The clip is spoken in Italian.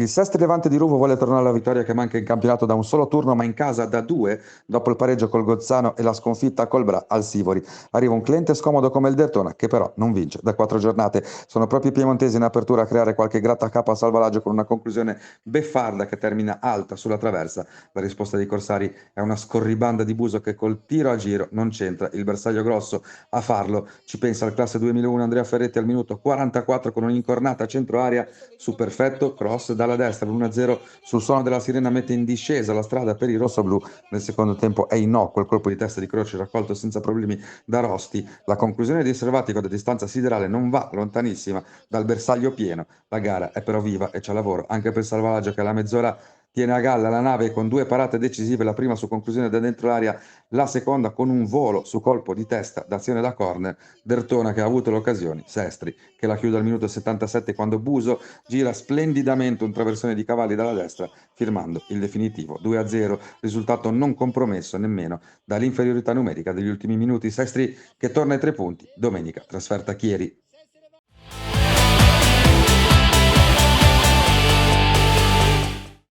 Il Sestri Levante di Ruvo vuole tornare alla vittoria che manca in campionato da un solo turno, ma in casa da due, dopo il pareggio col Gozzano e la sconfitta col Bra al Sivori. Arriva un cliente scomodo come il Dertona, che però non vince da 4 giornate. Sono proprio i piemontesi in apertura a creare qualche grattacapo a salvalaggio con una conclusione beffarda che termina alta sulla traversa. La risposta dei corsari è una scorribanda di Buso che col tiro a giro non c'entra. Il bersaglio grosso a farlo ci pensa il classe 2001 Andrea Ferretti al minuto 44 con un'incornata centro aria su perfetto cross dalla destra, l'1-0 sul suono della sirena mette in discesa la strada per i rossoblù. Nel secondo tempo è innocuo il colpo di testa di Croce raccolto senza problemi da Rosti. La conclusione di Selvatico da distanza siderale non va lontanissima dal bersaglio pieno. La gara è però viva e c'è lavoro anche per Salvalaggio che alla mezz'ora tiene a galla la nave con due parate decisive, la prima su conclusione da dentro l'aria, la seconda con un volo su colpo di testa d'azione da corner. Dertona che ha avuto le occasioni, Sestri che la chiude al minuto 77 quando Buso gira splendidamente un traversone di cavalli dalla destra, firmando il definitivo 2-0, risultato non compromesso nemmeno dall'inferiorità numerica degli ultimi minuti. Sestri che torna ai 3 punti, domenica trasferta a Chieri.